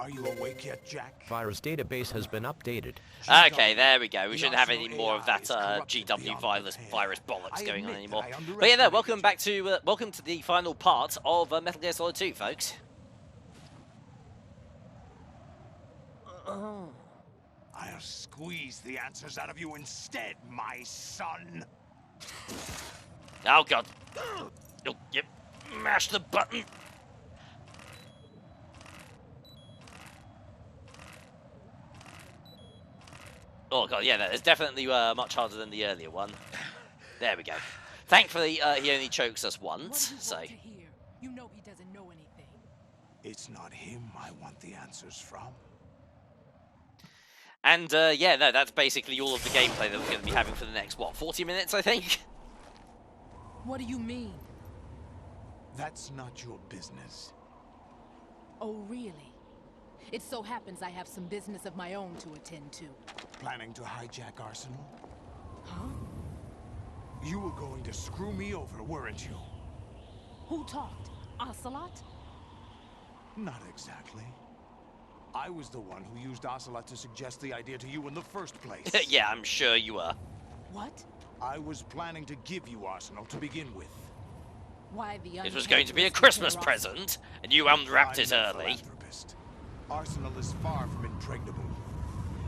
Are you awake yet, Jack? Virus database has been updated. Okay, there we go. We shouldn't have any more of that GW virus bollocks going on anymore. But yeah, no, welcome back to welcome to the final part of Metal Gear Solid 2, folks. I'll squeeze the answers out of you instead, my son. Oh god. Oh, yep. Mash the button. Oh god, yeah, that is definitely much harder than the earlier one. There we go. Thankfully, he only chokes us once, so. You know he doesn't know anything. It's not him I want the answers from. And yeah, no, that's basically all of the gameplay that we're going to be having for the next, what, 40 minutes, I think? What do you mean? That's not your business. Oh, really? It so happens I have some business of my own to attend to. Planning to hijack Arsenal? Huh? You were going to screw me over, weren't you? Who talked? Ocelot? Not exactly. I was the one who used Ocelot to suggest the idea to you in the first place. Yeah, I'm sure you were. What? I was planning to give you Arsenal to begin with. Why the It was going to be a Christmas present, and you unwrapped it early. Arsenal is far from impregnable.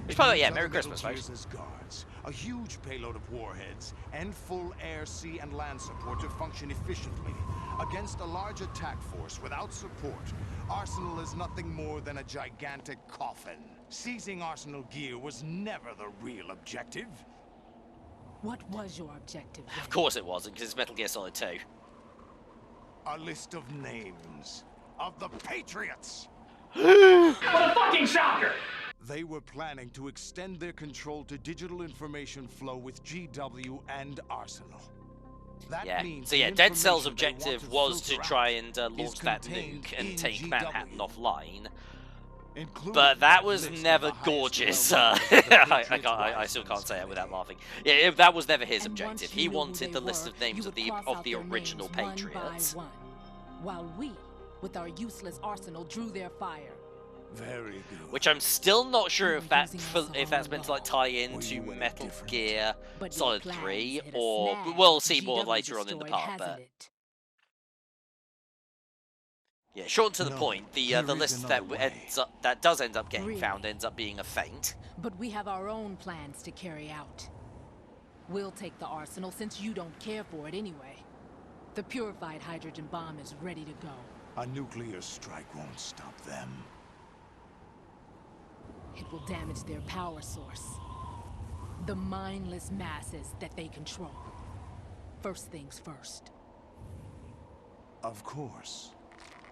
It's probably, yeah, Merry Christmas, folks. Guards, a huge payload of warheads, and full air, sea, and land support to function efficiently. Against a large attack force without support, Arsenal is nothing more than a gigantic coffin. Seizing Arsenal gear was never the real objective. What was your objective then? Of course it wasn't, because it's Metal Gear Solid 2. A list of names of the Patriots. What a fucking shocker! They were planning to extend their control to digital information flow with GW and Arsenal. That Yeah, means so yeah, the Dead Cell's information they objective want was to filter try out and is launch that contained nuke and in take GW, Manhattan offline. including But that was list of never the highest gorgeous. level of the I Patriots' I still can't rise say it from without the laughing. Yeah, that was never his And objective. once He you knew who wanted they the list were, of names you of would the cross out their original names one Patriots. by one, while we, with our useless arsenal, drew their fire. Very good. Which I'm still not sure if that using us if that's all meant to like tie into you were Metal different. Gear But Solid your plans 3, hit a or snag. we'll see more GW later on in the destroyed, part. But hasn't it? yeah, short to the No, point, the there is list that another way. does end up getting Really? found ends up being a feint. But we have our own plans to carry out. We'll take the arsenal since you don't care for it anyway. The purified hydrogen bomb is ready to go. A nuclear strike won't stop them. It will damage their power source. The mindless masses that they control. First things first. Of course.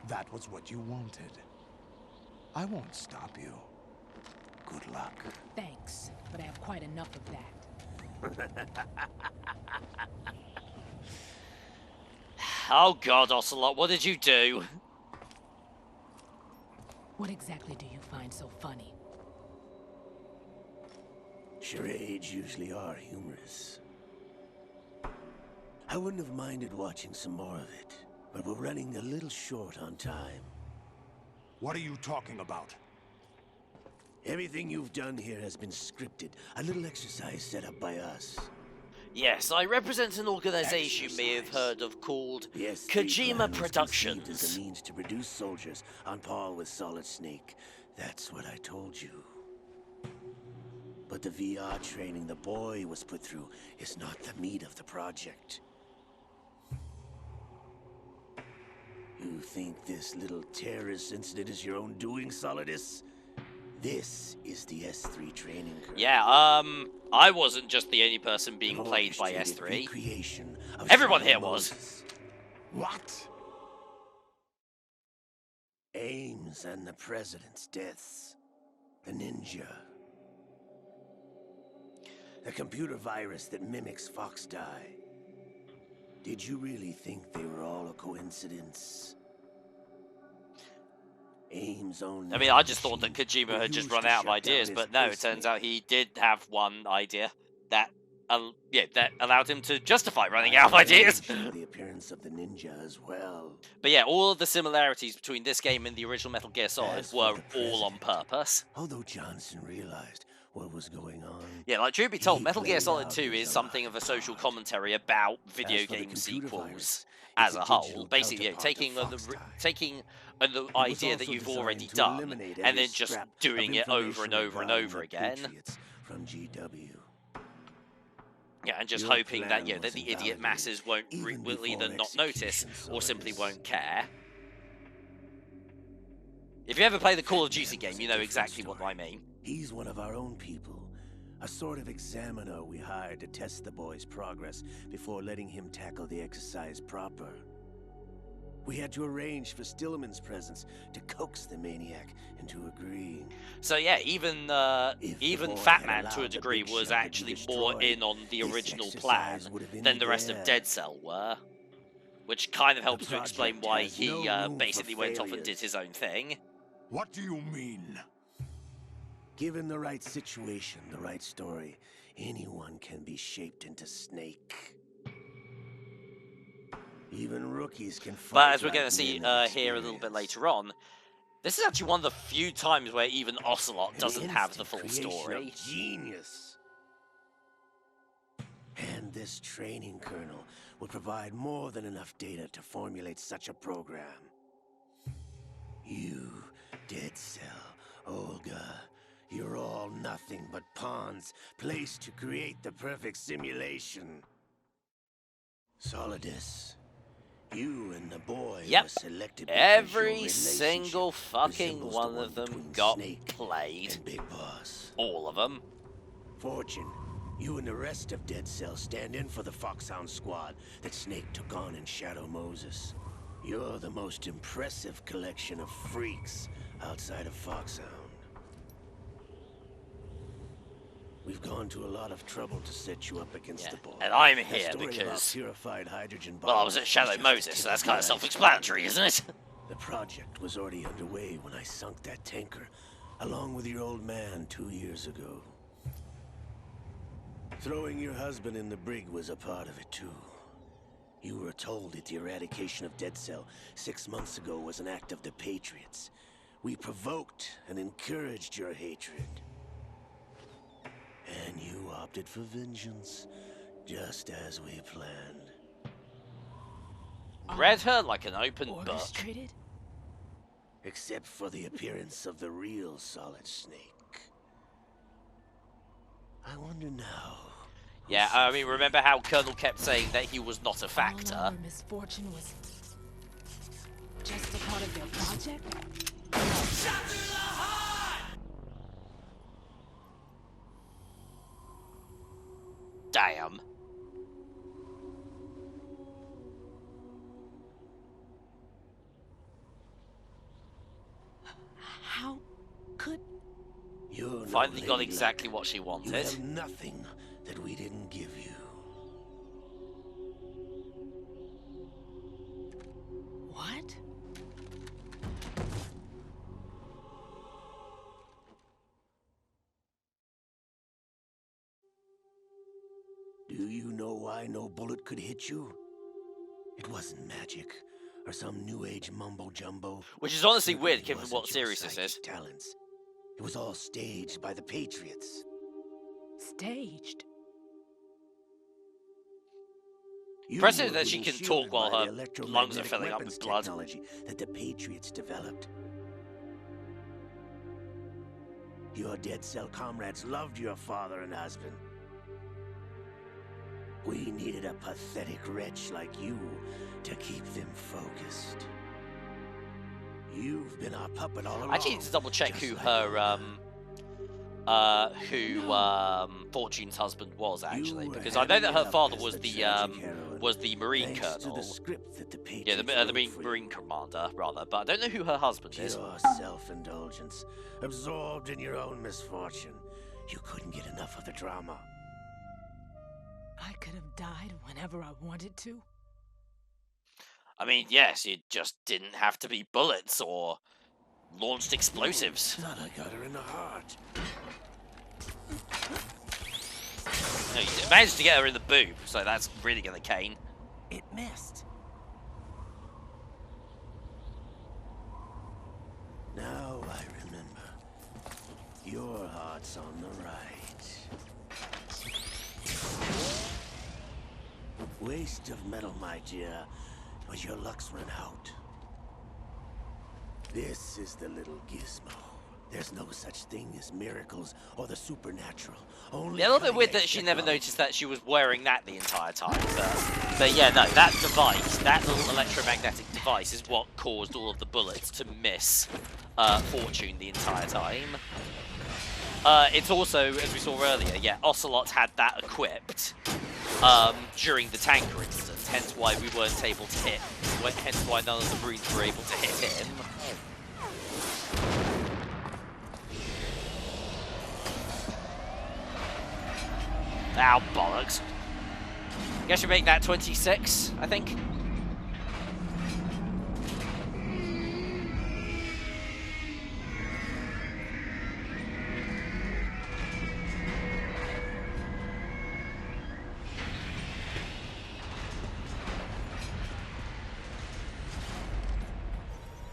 That was what you wanted. I won't stop you. Good luck. Thanks, but I have quite enough of that. Oh god, Ocelot, what did you do? What exactly do you find so funny? Charades usually are humorous. I wouldn't have minded watching some more of it, but we're running a little short on time. What are you talking about? Everything you've done here has been scripted, a little exercise set up by us. Yes, I represent an organization you may have heard of called Yes, Kojima As a Productions. means to produce soldiers on par with Solid Snake. That's what I told you. But the VR training the boy was put through is not the meat of the project. You think this little terrorist incident is your own doing, Solidus? This is the S3 training curve. Yeah, I wasn't just the only person being played by S3. Recreation of Everyone Shadow here was. Moses. What? Ames and the president's deaths. The ninja. The computer virus that mimics Fox Die. Did you really think they were all a coincidence? Ames own. I mean, I just thought that Kojima had just run out of ideas, but no, it turns out he did have one idea that yeah, that allowed him to justify running out of ideas. The appearance of the ninja as well. But yeah, all of the similarities between this game and the original Metal Gear Solid were all on purpose. Although Johnson realized what was going on. Yeah, like truth be told, Metal Gear Solid 2 is something of a social commentary about video game sequels as a whole. Basically, you know, taking the idea that you've already done and then just doing it over and over and over again. From GW. Yeah, and just hoping that, you know, that the idiot masses will either not notice or simply won't care. If you ever play the Call of Duty game, you know exactly what I mean. He's one of our own people. A sort of examiner we hired to test the boy's progress before letting him tackle the exercise proper. We had to arrange for Stillman's presence to coax the maniac into agreeing. So yeah, even Fat Man to a degree was actually more in on the original plan than the rest of Dead Cell were, which kind of helps to explain why he basically went off and did his own thing. What do you mean? Given the right situation, the right story, anyone can be shaped into Snake. Even rookies can fight. But as we're going to see here a little bit later on, this is actually one of the few times where even Ocelot doesn't have the full story. Genius. And this training kernel will provide more than enough data to formulate such a program. You, Dead Cell, Olga, you're all nothing but pawns placed to create the perfect simulation. Solidus, you and the boy were selected because every single fucking one of them got played. Big Boss. All of them. Fortune, you and the rest of Dead Cell stand in for the Foxhound squad that Snake took on in Shadow Moses. You're the most impressive collection of freaks outside of Foxhound. We've gone to a lot of trouble to set you up against the boy. And I'm here because, purified hydrogen well, I was at Shadow Moses, so that's kind of self-explanatory, isn't it? The project was already underway when I sunk that tanker, along with your old man 2 years ago. Throwing your husband in the brig was a part of it, too. You were told that the eradication of Dead Cell 6 months ago was an act of the Patriots. We provoked and encouraged your hatred. And you opted for vengeance, just as we planned. Read her like an open book. Except for the appearance of the real Solid Snake. I wonder now. Yeah, I mean, remember how Colonel kept saying that he was not a factor? All our misfortune was just a part of their project? Damn. How could... You finally got exactly what she wanted. You have nothing that we didn't give you. What? Do you know why no bullet could hit you? It wasn't magic, or some new age mumbo-jumbo. Which is honestly weird given what series this is. Talents. It was all staged by the Patriots. Staged? Impressive that she can talk while her lungs are filling up with blood. Technology that the Patriots developed. Your Dead Cell comrades loved your father and husband. We needed a pathetic wretch like you to keep them focused. You've been our puppet all along. I actually need to double check who her Fortune's husband was actually, because I know that her father was the Marine Colonel. Yeah, the Marine Commander rather, but I don't know who her husband is. Pure self-indulgence, absorbed in your own misfortune. You couldn't get enough of the drama. I could have died whenever I wanted to. I mean, yes, it just didn't have to be bullets or launched explosives. Thought I got her in the heart. No, you managed to get her in the boob, so that's really gonna cane. It missed. Now I remember. Your heart's on the right. Waste of metal, my dear, but your luck's run out. This is the little gizmo. There's no such thing as miracles or the supernatural. Only Yeah, a little bit weird that she never noticed that she was wearing that the entire time. But yeah, no, that device, that little electromagnetic device is what caused all of the bullets to miss Fortune the entire time. It's also, as we saw earlier, yeah, Ocelot had that equipped during the tanker incident, hence why we weren't able to hit, hence why none of the Marines were able to hit him. Ow, bollocks. Guess we make that 26, I think.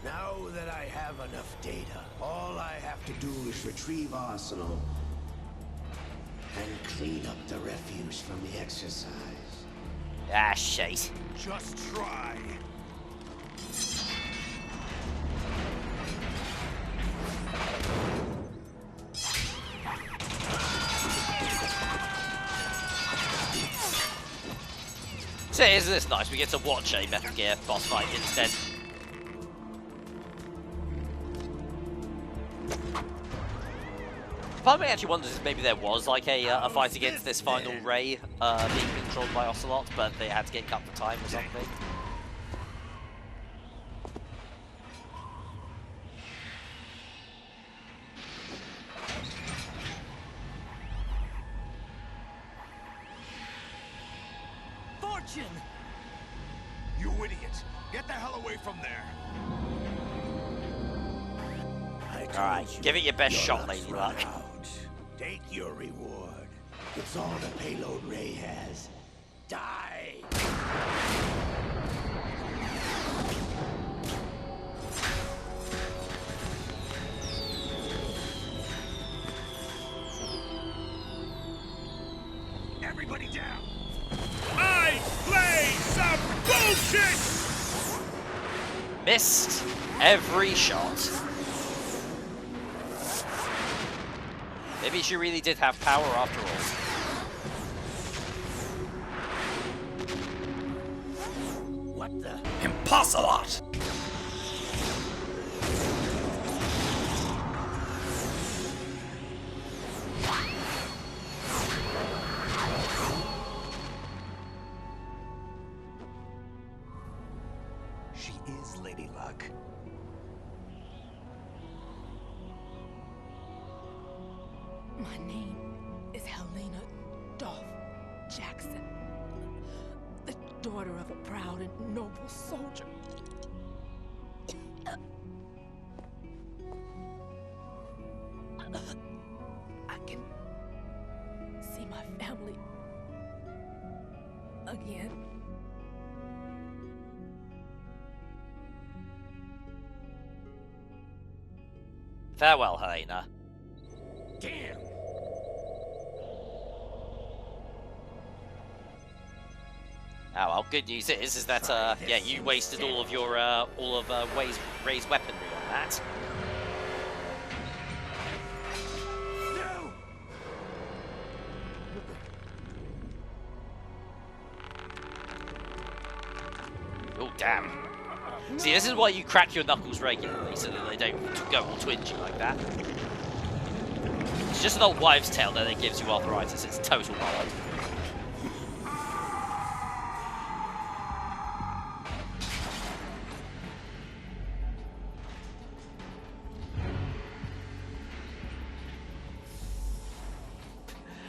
Now that I have enough data, all I have to do is retrieve Arsenal and clean up the refuse from the exercise. Ah, shite. Just try. So isn't this nice? We get to watch a Metal Gear boss fight instead. Part of me actually wonders if maybe there was like a fight against this final Ray being controlled by Ocelot, but they had to get cut for time or something. Fortune! You idiot! Get the hell away from there! Alright, give it your best shot, Lady Luck. Take your reward. It's all the payload Ray has. Die! Everybody down! I play some bullshit! Missed every shot. Maybe she really did have power after all. What the? Impossible! She is Lady Luck. My name is Helena Dolph Jackson, the daughter of a proud and noble soldier. I can see my family again. Farewell, Helena. Damn! Oh well, good news is that yeah, you wasted all of your Ray's weaponry on that. No! Oh damn! See, this is why you crack your knuckles regularly, so that they don't go all twingy like that. It's just an old wives' tale that it gives you arthritis. It's total bollocks.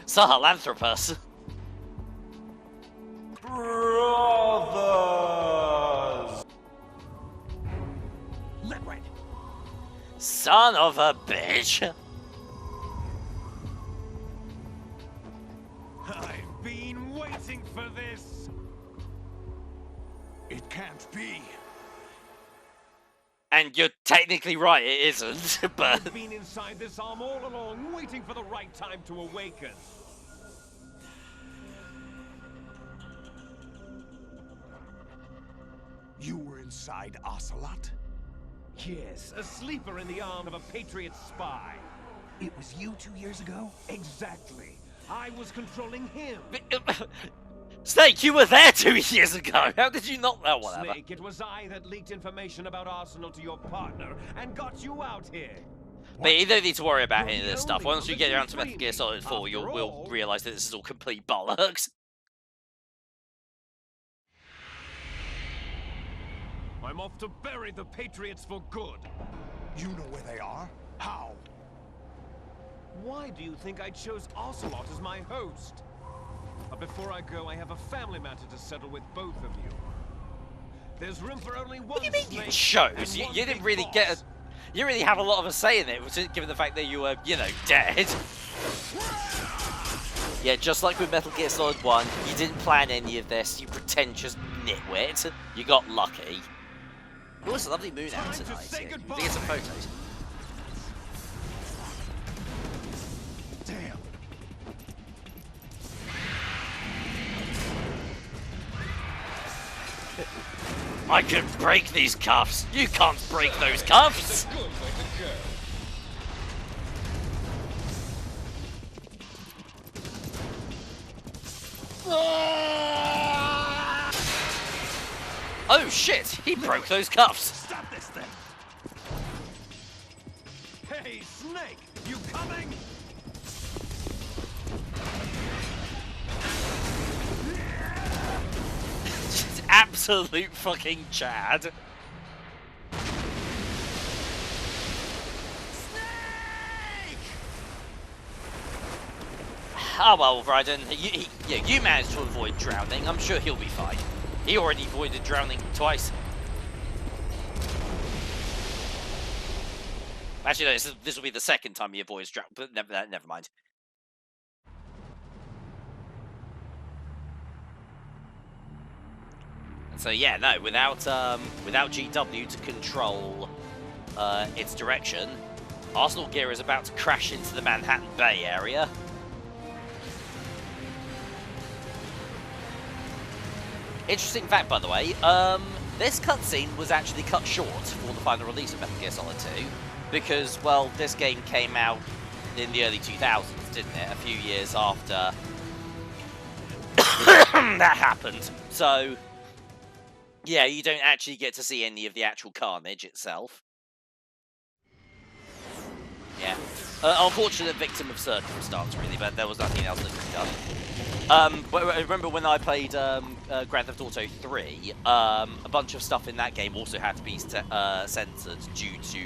Sahelanthropus. Brothers! Let right. Son of a bitch. I'm for this? It can't be. And you're technically right, it isn't, but... I've been inside this arm all along, waiting for the right time to awaken. You were inside Ocelot? Yes, a sleeper in the arm of a Patriot spy. It was you 2 years ago? Exactly. I was controlling him. Snake, you were there 2 years ago! How did you not know whatever? Snake, it was I that leaked information about Arsenal to your partner and got you out here. But you don't need to worry about any of You're this the stuff. only Once one you that get can around to free Metal Gear me. Solid 4, After we'll all- realise that this is all complete bollocks. I'm off to bury the Patriots for good. You know where they are? How? Why do you think I chose Ocelot as my host? But before I go, I have a family matter to settle with both of you. There's room for only one. What do you mean you snake chose? and You one didn't big really boss. get a... You didn't really have a lot of a say in it, given the fact that you were, you know, dead. Yeah, just like with Metal Gear Solid 1, you didn't plan any of this, you pretentious nitwit. You got lucky. Oh, it's a lovely moon out Time to tonight. say Yeah, goodbye. we get some photos. Damn. I can break these cuffs. You can't break those cuffs. Good way to go. Oh shit, he broke those cuffs. Stop this thing! Hey, Snake, you coming? Just absolute fucking Chad. Oh well, Raiden, you managed to avoid drowning. I'm sure he'll be fine. He already avoided drowning twice. Actually, no, this will be the second time he avoids drowning, but never mind. So yeah, no, without GW to control its direction, Arsenal Gear is about to crash into the Manhattan Bay area. Interesting fact, by the way, this cutscene was actually cut short for the final release of Metal Gear Solid 2, because, well, this game came out in the early 2000s, didn't it? A few years after that happened. So, yeah, you don't actually get to see any of the actual carnage itself. Yeah. Unfortunate victim of circumstance, really, but there was nothing else that could be done. But I remember when I played Grand Theft Auto 3, a bunch of stuff in that game also had to be censored due to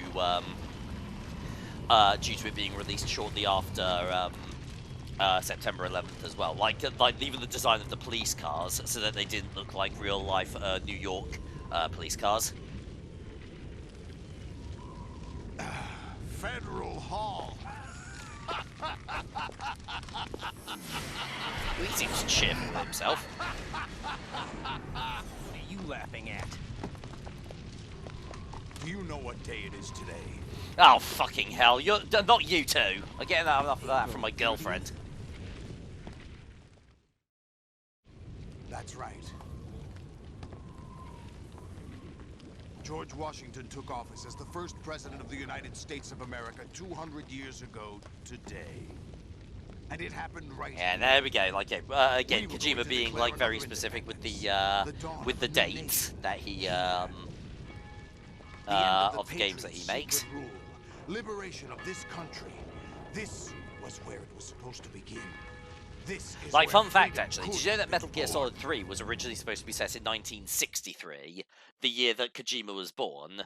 it being released shortly after September 11th as well. Like even the design of the police cars, so that they didn't look like real life New York police cars. Federal Hall. He seems cheerful about himself. What are you laughing at? Do you know what day it is today? Oh, fucking hell. You're not you two. I'm getting enough of that from my girlfriend. That's right. George Washington took office as the first president of the United States of America 200 years ago today. And it happened right Yeah, there we go. Like again, Kojima being like very specific with the dates that he of the games that he makes. Rule, liberation of this country. This was where it was supposed to begin. This is Like, where fun fact, freedom actually, could did you know that be Metal Gear born. Solid 3 was originally supposed to be set in 1963, the year that Kojima was born?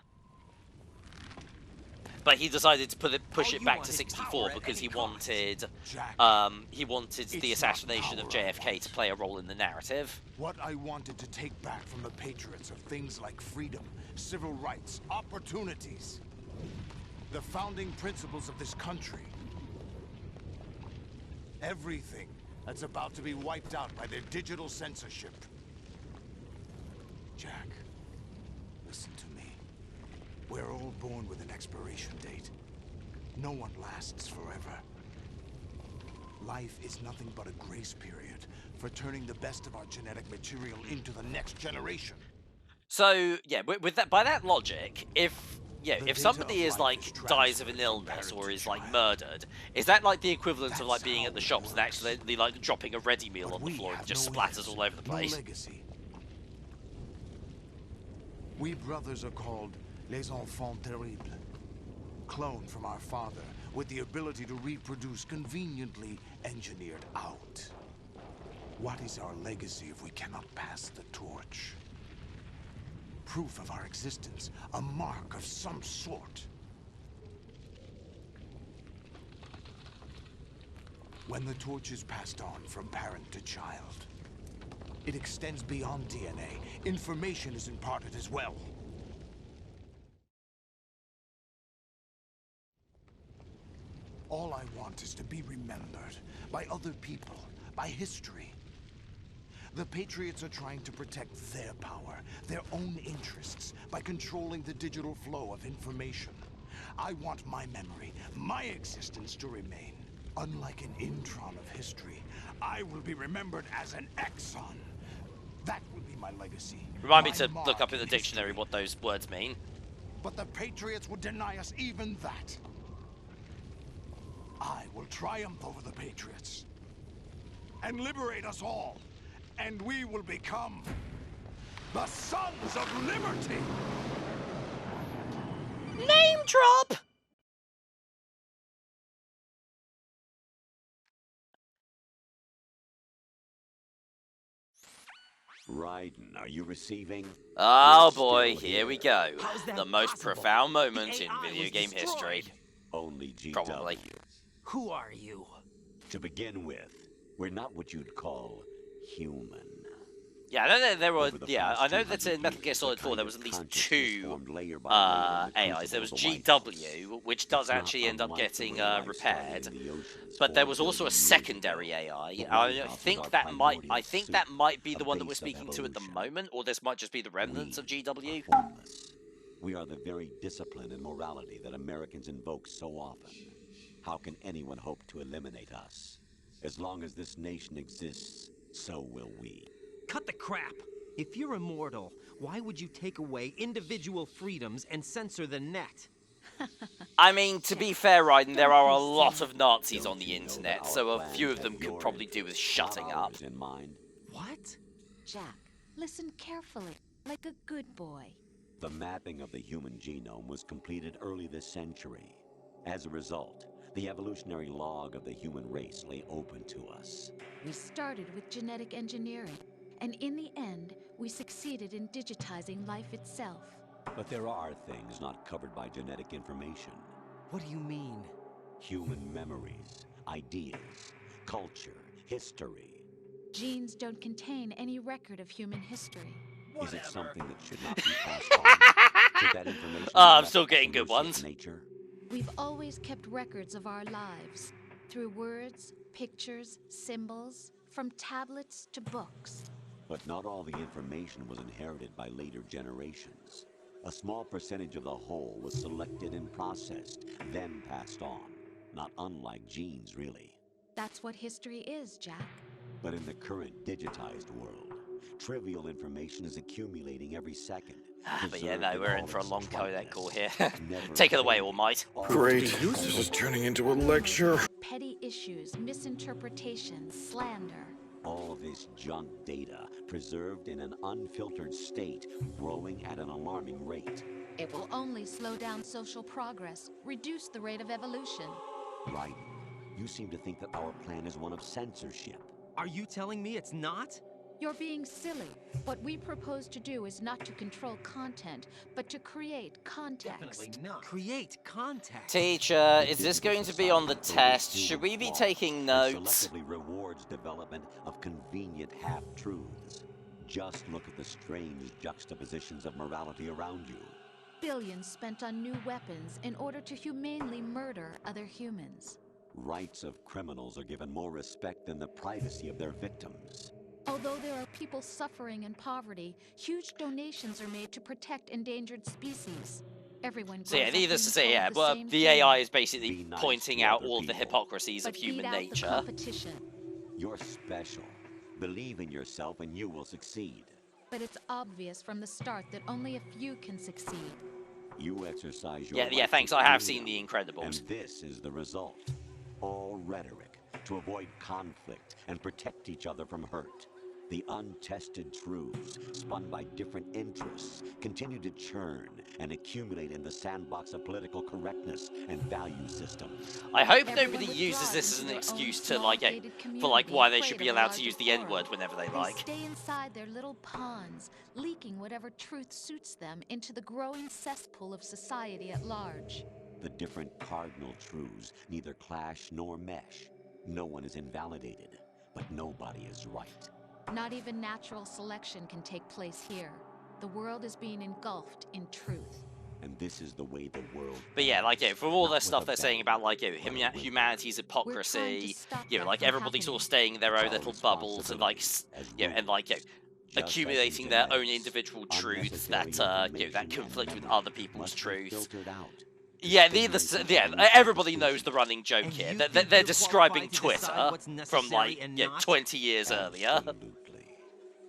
But he decided to push it back to 64 because he wanted the assassination of JFK to play a role in the narrative. What I wanted to take back from the Patriots are things like freedom, civil rights, opportunities. The founding principles of this country. Everything that's about to be wiped out by their digital censorship. Jack, listen to me. We're all born with an expiration date. No one lasts forever. Life is nothing but a grace period for turning the best of our genetic material into the next generation. So, yeah, with that, by that logic, if somebody is like dies of an illness or is like murdered, is that like the equivalent of like being at the shops and accidentally like dropping a ready meal on the floor and it just splatters all over the place? We brothers are called les enfants terribles. Cloned from our father, with the ability to reproduce conveniently engineered out. What is our legacy if we cannot pass the torch? Proof of our existence, a mark of some sort. When the torch is passed on from parent to child, it extends beyond DNA. Information is imparted as well. All I want is to be remembered by other people, by history. The Patriots are trying to protect their power, their own interests, by controlling the digital flow of information. I want my memory, my existence to remain. Unlike an intron of history, I will be remembered as an exon. That will be my legacy. Remind me to look up in the dictionary what those words mean. But the Patriots would deny us even that. I will triumph over the Patriots and liberate us all, and we will become the Sons of Liberty! Name drop! Raiden, are you receiving? Oh boy, here we go. The most profound moment in video game history. Only GW. Probably. Who are you? To begin with, we're not what you'd call human. Yeah, I know that there were. Yeah, I know that in Metal Gear Solid 4 there was at least two AIs. There was GW, which does actually end up getting repaired, but there was also a secondary AI. I think that might be the one that we're speaking to at the moment, or this might just be the remnants of GW. We are the very discipline and morality that Americans invoke so often. How can anyone hope to eliminate us? As long as this nation exists, so will we. Cut the crap! If you're immortal, why would you take away individual freedoms and censor the net? I mean, to be fair, Raiden, there are a lot of Nazis on the internet, so a few of them could probably do with shutting up. What? Jack, listen carefully, like a good boy. The mapping of the human genome was completed early this century. As a result, the evolutionary log of the human race lay open to us. We started with genetic engineering, and in the end, we succeeded in digitizing life itself. But there are things not covered by genetic information. What do you mean? Human memories, ideas, culture, history. Genes don't contain any record of human history. Is it something that should not be passed on? Should that information I'm still getting good ones. Nature? We've always kept records of our lives, through words, pictures, symbols, from tablets to books. But not all the information was inherited by later generations. A small percentage of the whole was selected and processed, then passed on. Not unlike genes, really. That's what history is, Jack. But in the current digitized world, trivial information is accumulating every second. But yeah, no, we're in for a long codec call here. Take it away, All Might. Great. This is turning into a lecture. Petty issues, misinterpretations, slander. All this junk data, preserved in an unfiltered state, growing at an alarming rate. It will only slow down social progress, reduce the rate of evolution. Right. You seem to think that our plan is one of censorship. Are you telling me it's not? You're being silly. What we propose to do is not to control content, but to create context. Definitely not. Create context. Teacher, is this going to be on the test? Should we be taking notes? Selectively rewards development of convenient half-truths. Just look at the strange juxtapositions of morality around you. Billions spent on new weapons in order to humanely murder other humans. Rights of criminals are given more respect than the privacy of their victims. Although there are people suffering in poverty, huge donations are made to protect endangered species. Everyone So yeah, grows up needless to being say, told yeah, the well, same the thing. AI is basically Be nice pointing to out other all of the people. hypocrisies of But human beat out the nature. competition. You're special. Believe in yourself and you will succeed. But it's obvious from the start that only a few can succeed. You exercise your Yeah, right thanks. to I have freedom, seen The Incredibles. and this is the result. All rhetoric to avoid conflict and protect each other from hurt. The untested truths, spun by different interests, continue to churn and accumulate in the sandbox of political correctness and value systems. I hope Everyone nobody uses withdraws this as into an their excuse own to small, like, gated for like community, why they afraid should be of a allowed to larger use the forum. N-word whenever they They like. stay inside their little ponds, leaking whatever truth suits them into the growing cesspool of society at large. The different cardinal truths neither clash nor mesh. No one is invalidated, but nobody is right. Not even natural selection can take place here. The world is being engulfed in truth. And this is the way the world. But yeah, like, ends, from all not the with stuff a they're saying bang, about, like, but a whimper. humanity's We're trying to hypocrisy, stop you know, that like, from everybody's all happening. staying in their own It's our little bubbles and, like, responsibility as and, like, rulers. Just as accumulating in their own genetics, individual truths unnecessary that, that information conflict and with memory other people's must be truths. filtered out. Yeah, Stimulate everybody the knows the running joke And here. you They're, think they're you're describing qualified to decide Twitter what's from, necessary like, and yeah, not? 20 years earlier. Absolutely.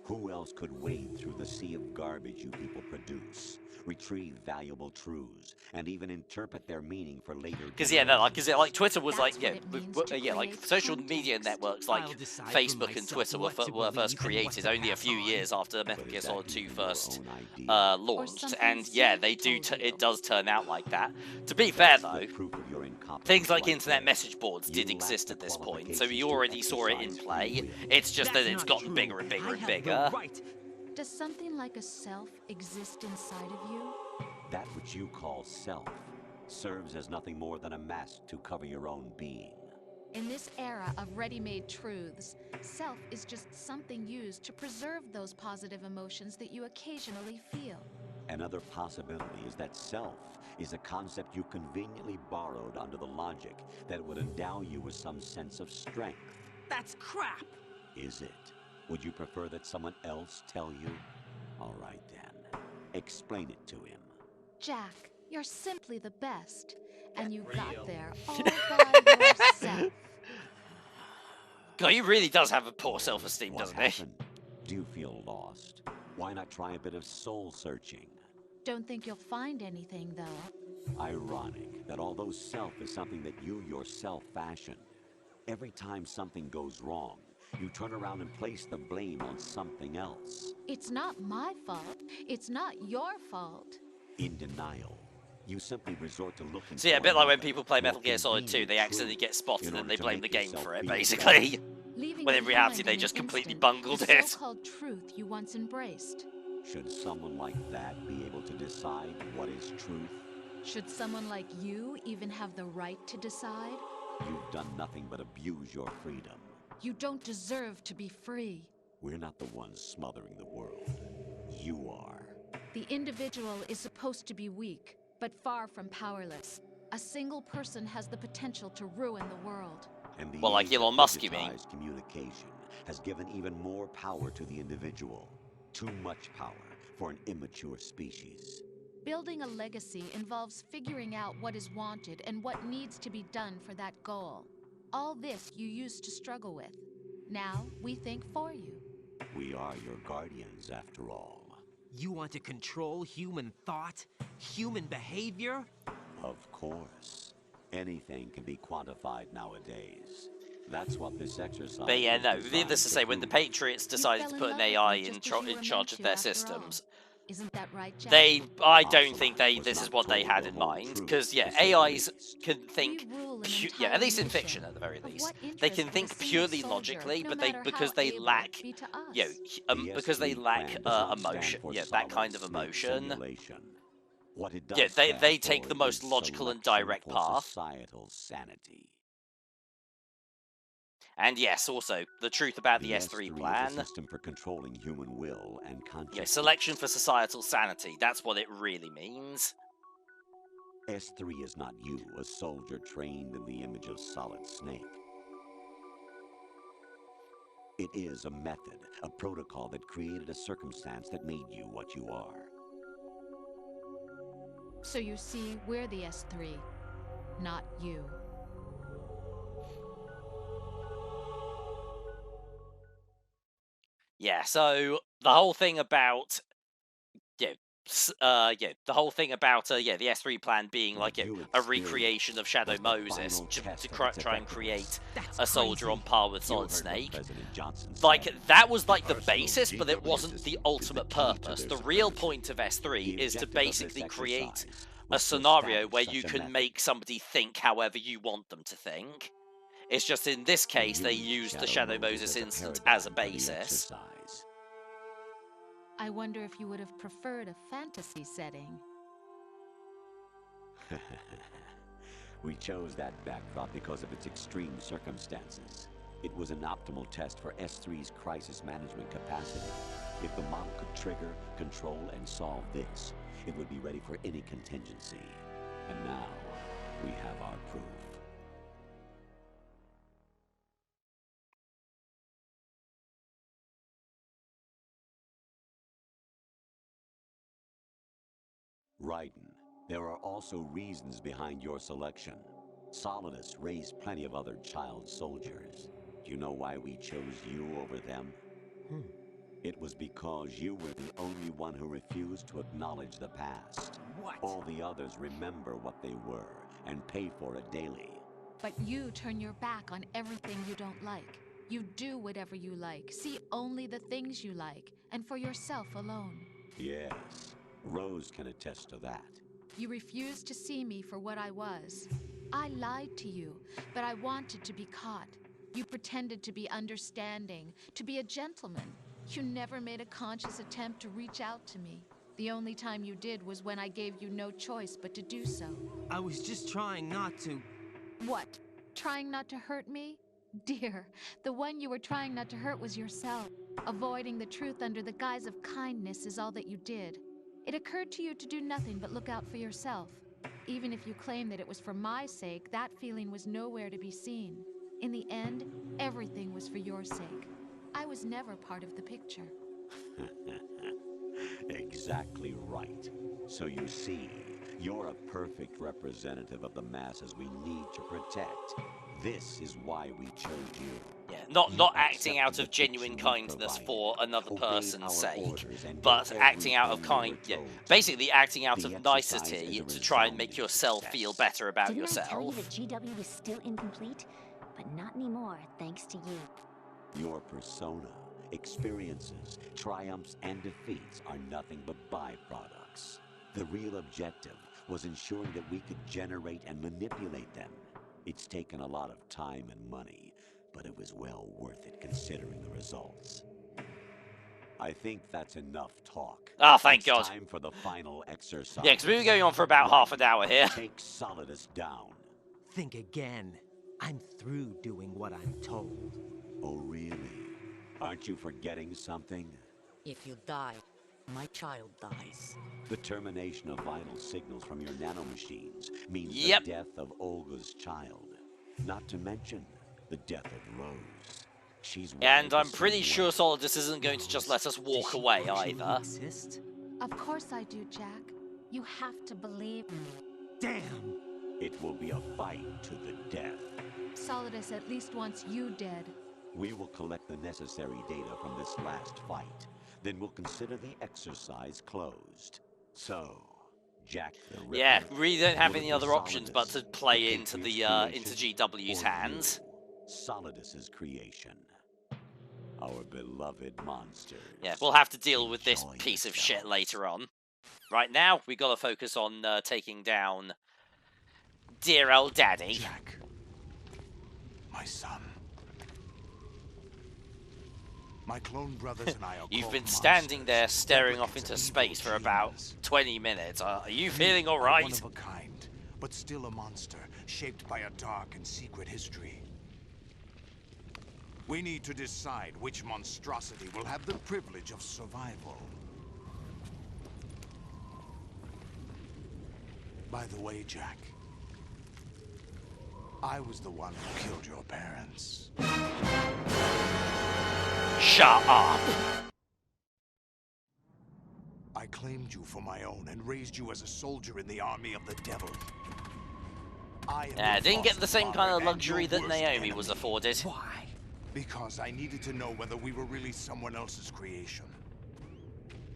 Who else could wade through the sea of garbage you people produce, retrieve valuable truths, and even interpret their meaning for later Because yeah, no, like, Twitter was That's like, yeah, what it means to like create social media context. networks I'll like decide for Facebook and myself Twitter what to were first believe and what created to only a pass few on. years after Metal But Gear is that Solid 2 even your first own idea? launched, something and yeah, Satan they do. told you. It does turn out like that. To be fair That's the though, proof of your incompetence things like right internet there. message boards did You lack exist the at this point, so qualifications we to already saw it in exercise play. free will. It's just That's that it's not gotten true. bigger and bigger I and have bigger. the right. Does something like a self exist inside of you? That which you call self serves as nothing more than a mask to cover your own being. In this era of ready-made truths, self is just something used to preserve those positive emotions that you occasionally feel. Another possibility is that self is a concept you conveniently borrowed under the logic that would endow you with some sense of strength. That's crap. Is it? Would you prefer that someone else tell you? All right then. Explain it to him. Jack, you're simply the best. And you got there all by yourself. God, he really does have a poor self-esteem, What doesn't he? happened? Do you feel lost? Why not try a bit of soul searching? Don't think you'll find anything, though. Ironic that although self is something that you yourself fashioned, every time something goes wrong, you turn around and place the blame on something else. It's not my fault. It's not your fault. In denial, you simply resort to looking So yeah, a for bit like when another, people play more Metal Gear Solid 2, convenient they accidentally truth get spotted in and order they to blame the make game yourself for it, feel basically. better. Leaving When in behind reality, in they an just completely instant bungled the it. so-called truth you once embraced. Should someone like that be able to decide what is truth? Should someone like you even have the right to decide? You've done nothing but abuse your freedom. You don't deserve to be free. We're not the ones smothering the world. You are. The individual is supposed to be weak, but far from powerless. A single person has the potential to ruin the world. And the Well, like age of Elon Musk, you mean? digitized communication has given even more power to the individual. Too much power for an immature species. Building a legacy involves figuring out what is wanted and what needs to be done for that goal. All this you used to struggle with. Now, we think for you. We are your guardians, after all. You want to control human thought, human behavior? Of course. Anything can be quantified nowadays. That's what this exercise But yeah, is no, designed needless to say, when the prove. Patriots decided to fell in put an love with AI me in, just as you were in charge meant of to, their after all. systems, Isn't that right, Jack? I don't Ocelot think was this is not what they told had the in whole mind. truth, Because, yeah, to say the AIs least. can think, We rule an yeah, at least in entire fiction nation. at the very Of least, what they interest can would a think single purely soldier, logically, no but matter because how they able, lack, be to us? you know, The because they S3 lack plan does not stand emotion, for yeah, that kind of solid snake emotion. simulation. What it does Yeah, they stand take for the most is logical and selection direct for path. societal sanity. And yes, also, the truth about the S3 is a plan, system for controlling human will and conscience. yeah, selection for societal sanity, that's what it really means. S3 is not you, a soldier trained in the image of Solid Snake. It is a method, a protocol that created a circumstance that made you what you are. So you see, we're the S3, not you. Yeah, so the whole thing about the whole thing about the S3 plan being like a recreation of Shadow Moses to try and create a soldier on par with Solid Snake. Like, that was like the basis, but it wasn't the ultimate purpose. The real point of S3 is to basically create a scenario where you can make somebody think however you want them to think. It's just in this case they used the Shadow Moses incident as a basis. I wonder if you would have preferred a fantasy setting. We chose that backdrop because of its extreme circumstances. It was an optimal test for S3's crisis management capacity. If the model could trigger, control, and solve this, it would be ready for any contingency. And now, we have our proof. Raiden, there are also reasons behind your selection. Solidus raised plenty of other child soldiers. Do you know why we chose you over them? It was because you were the only one who refused to acknowledge the past. What? All the others remember what they were and pay for it daily. But you turn your back on everything you don't like. You do whatever you like, see only the things you like, and for yourself alone. Yes, Rose can attest to that. You refused to see me for what I was. I lied to you, but I wanted to be caught. You pretended to be understanding, to be a gentleman. You never made a conscious attempt to reach out to me. The only time you did was when I gave you no choice but to do so. I was just trying not to. What? Trying not to hurt me? Dear, the one you were trying not to hurt was yourself. Avoiding the truth under the guise of kindness is all that you did. It occurred to you to do nothing but look out for yourself. Even if you claim that it was for my sake, that feeling was nowhere to be seen. In the end, everything was for your sake. I was never part of the picture. Exactly right. So you see, you're a perfect representative of the masses we need to protect. This is why we chose you. Yeah, not acting out of genuine kindness for another person's sake, but acting out of basically acting out of nicety to try and make yourself feel better about yourself. Didn't I tell you that GW was still incomplete? But not anymore, thanks to you. Your persona, experiences, triumphs, and defeats are nothing but byproducts. The real objective was ensuring that we could generate and manipulate them. It's taken a lot of time and money, but it was well worth it considering the results. I think that's enough talk. Ah, thank God. Time for the final exercise. Yeah, because we were going on for about half an hour here. Take Solidus down. Think again. I'm through doing what I'm told. Oh, really? Aren't you forgetting something? If you die, my child dies. The termination of vital signals from your nanomachines means Yep. the death of Olga's child. Not to mention the death of Rose. She's And I'm pretty sure Solidus isn't going to just let us walk away either. Exist? Of course I do, Jack. You have to believe me. Damn! It will be a fight to the death. Solidus at least wants you dead. We will collect the necessary data from this last fight. Then we'll consider the exercise closed. So, Jack the Ripper... Yeah, we don't have any other options but to play into the into GW's hands. Solidus's creation. Our beloved monsters. Yeah, we'll have to deal with this piece of shit later on. Right now, we got to focus on taking down dear old daddy. Jack, my son. My clone brothers and I are You've called been standing monsters, there staring off duplicates into of space for evil about genius. 20 minutes. Are you feeling all One right? of a kind, but still a monster, shaped by a dark and secret history. We need to decide which monstrosity will have the privilege of survival. By the way, Jack, I was the one who killed your parents. Shut up! I claimed you for my own and raised you as a soldier in the army of the devil. I didn't get the same kind of luxury that Naomi was afforded. Why? Because I needed to know whether we were really someone else's creation.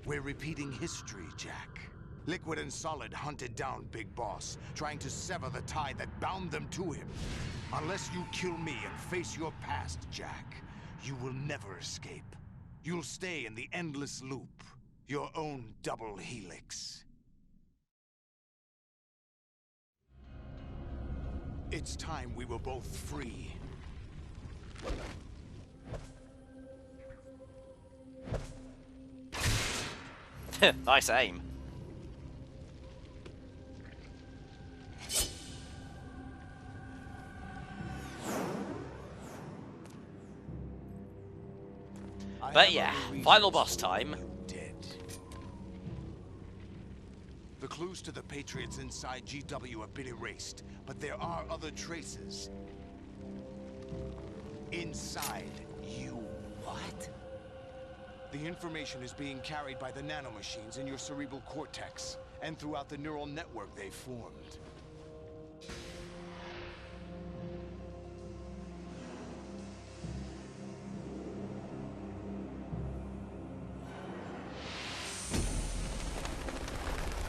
We're repeating history, Jack. Liquid and Solid hunted down Big Boss, trying to sever the tie that bound them to him. Unless you kill me and face your past, Jack, you will never escape. You'll stay in the endless loop, your own double helix. It's time we were both free. Nice aim. But yeah, final boss time. The clues to the Patriots inside GW have been erased, but there are other traces. Inside you. What? The information is being carried by the nanomachines in your cerebral cortex, and throughout the neural network they've formed.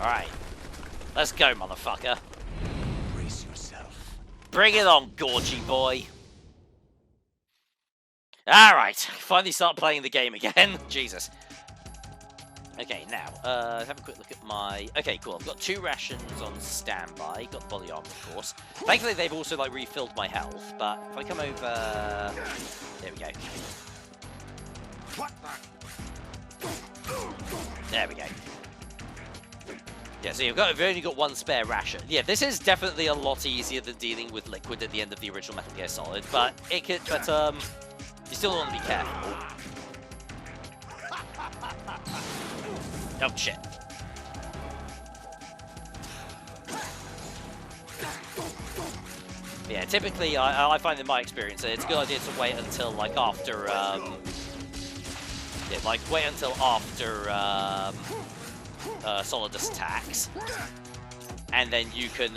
Alright. Let's go, motherfucker. Brace yourself. Bring it on, Gorgy boy. Alright. Finally start playing the game again. Jesus. Okay, now, have a quick look at my... Okay, cool. I've got 2 rations on standby. Got the body armor, of course. Thankfully, they've also, like, refilled my health. But if I come over... There we go. There we go. Yeah, so you've only got 1 spare ration. Yeah, this is definitely a lot easier than dealing with Liquid at the end of the original Metal Gear Solid, but you still want to be careful. Oh shit. Yeah, typically I find in my experience that it's a good idea to wait until like after wait until after Solidus attacks, and then you can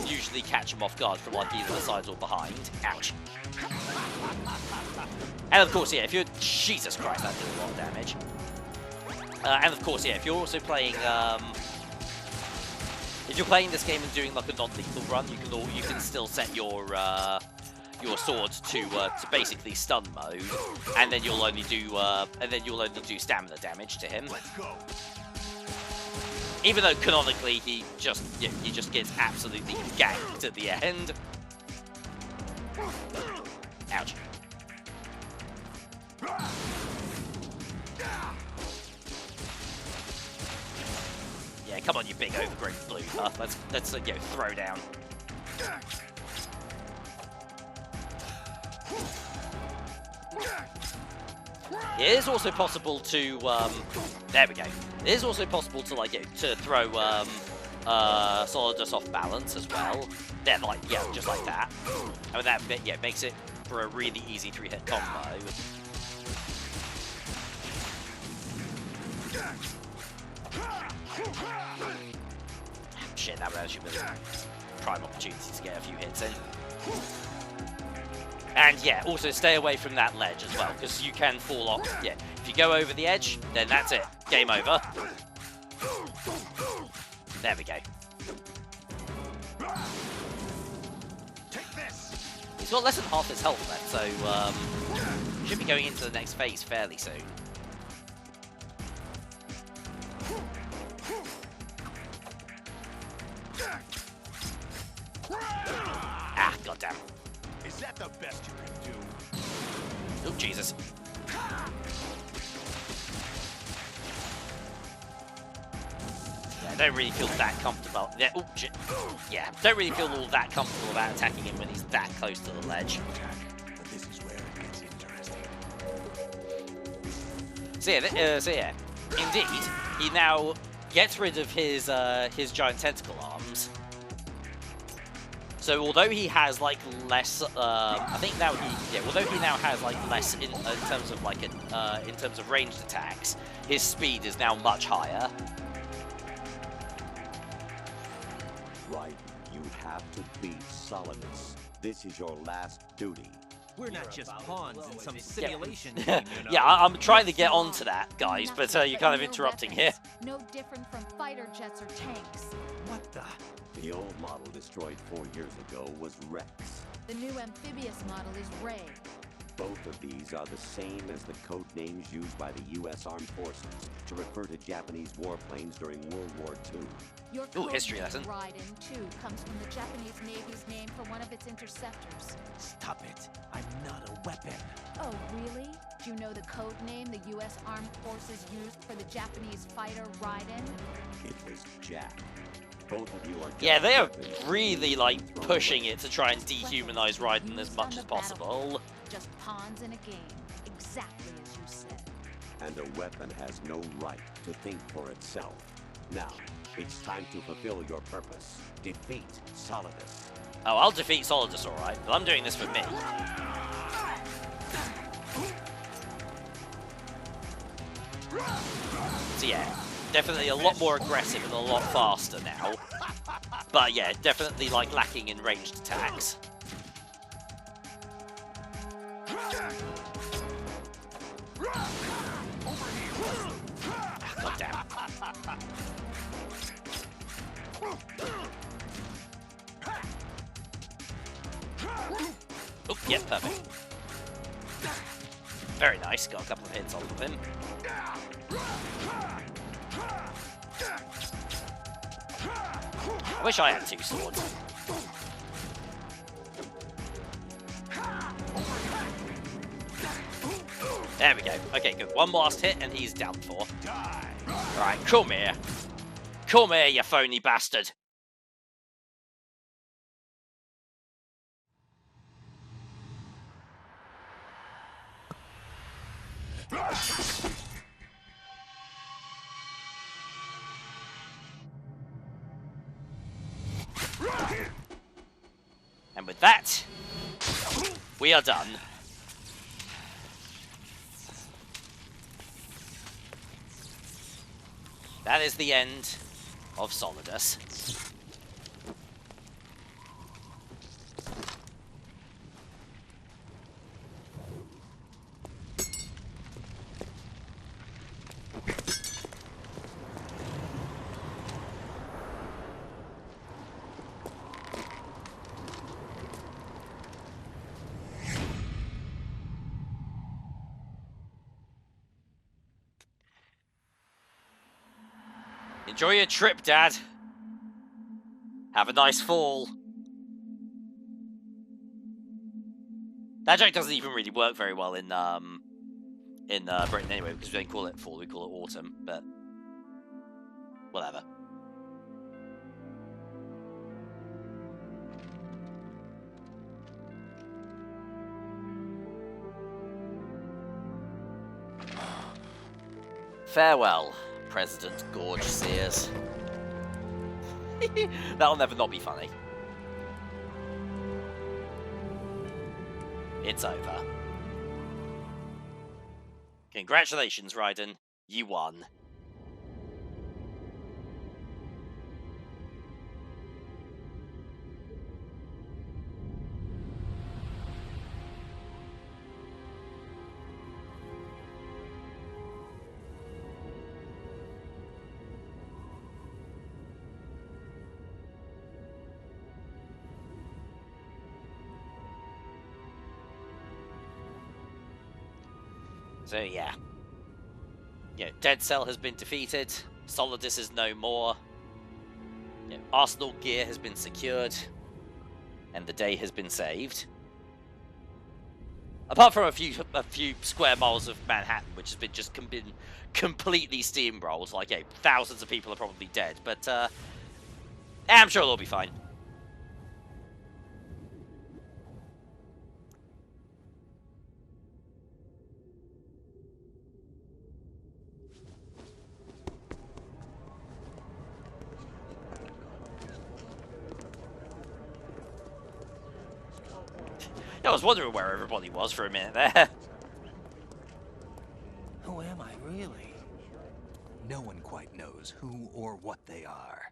usually catch them off guard from like either the sides or behind. Ouch. And of course, yeah, if you're Jesus Christ, that did a lot of damage. And of course, yeah, if you're also playing if you're playing this game and doing like a non-lethal run, you can still set your sword to basically stun mode, and then you'll only do stamina damage to him. Let's go. Even though canonically he just gets absolutely ganked at the end. Ouch. Yeah, come on, you big overgrown blue. Let's throw down. It is also possible to there we go. It is also possible to to throw Solidus off balance as well. Then just like that. And that makes it for a really easy 3-hit combo. Shit, that was actually really prime opportunity to get a few hits in. And yeah, also stay away from that ledge as well, because you can fall off. Yeah, if you go over the edge, then that's it. Game over. There we go. He's got less than half his health left, so should be going into the next phase fairly soon. Ah, goddamn. Is that the best you can do? Oh, Jesus. Yeah, I don't really feel that comfortable. Yeah, oh, shit. Yeah, don't really feel all that comfortable about attacking him when he's that close to the ledge. But this is where it gets interesting. So yeah, indeed, he now gets rid of his giant tentacle arms, So although he has like less, I think now although he now has like less in terms of like in terms of ranged attacks, his speed is now much higher. Right, you have to beat Solidus. This is your last duty. We're not just pawns in some simulation Yeah, game, you know? yeah, I'm trying to get onto that, guys, but you're kind of interrupting here. No different from fighter jets or tanks. What the? The old model destroyed 4 years ago was Rex. The new amphibious model is Ray. Both of these are the same as the code names used by the U.S. Armed Forces to refer to Japanese warplanes during World War II. Your Ooh, history lesson. Raiden, too, comes from the Japanese Navy's name for one of its interceptors. Stop it. I'm not a weapon. Oh, really? Do you know the code name the U.S. Armed Forces used for the Japanese fighter Raiden? It was Jack. Both of you are Yeah, they are really like pushing it to try and dehumanize Raiden as much as possible. Just pawns in a game, exactly as you said. And a weapon has no right to think for itself. Now, it's time to fulfill your purpose. Defeat Solidus. Oh, I'll defeat Solidus, alright, but I'm doing this for me. So yeah, definitely a lot more aggressive and a lot faster now. But yeah, definitely like lacking in ranged attacks. God damn. Oh, yeah, perfect. Very nice, got a couple of hits off of him. I wish I had 2 swords. There we go. Okay, good. One last hit and he's down for. Alright, come here. Come here, you phony bastard. And with that, we are done. That is the end of Solidus. Enjoy your trip, Dad. Have a nice fall. That joke doesn't even really work very well in Britain anyway, because we don't call it fall, we call it autumn, but whatever. Farewell, President Gorge Sears. That'll never not be funny. It's over. Congratulations, Raiden. You won. So yeah. Dead Cell has been defeated, Solidus is no more, Arsenal gear has been secured, and the day has been saved. Apart from a few square miles of Manhattan, which has been completely steamrolled, like thousands of people are probably dead, but I'm sure they'll be fine. I was wondering where everybody was for a minute there. Who am I, really? No one quite knows who or what they are.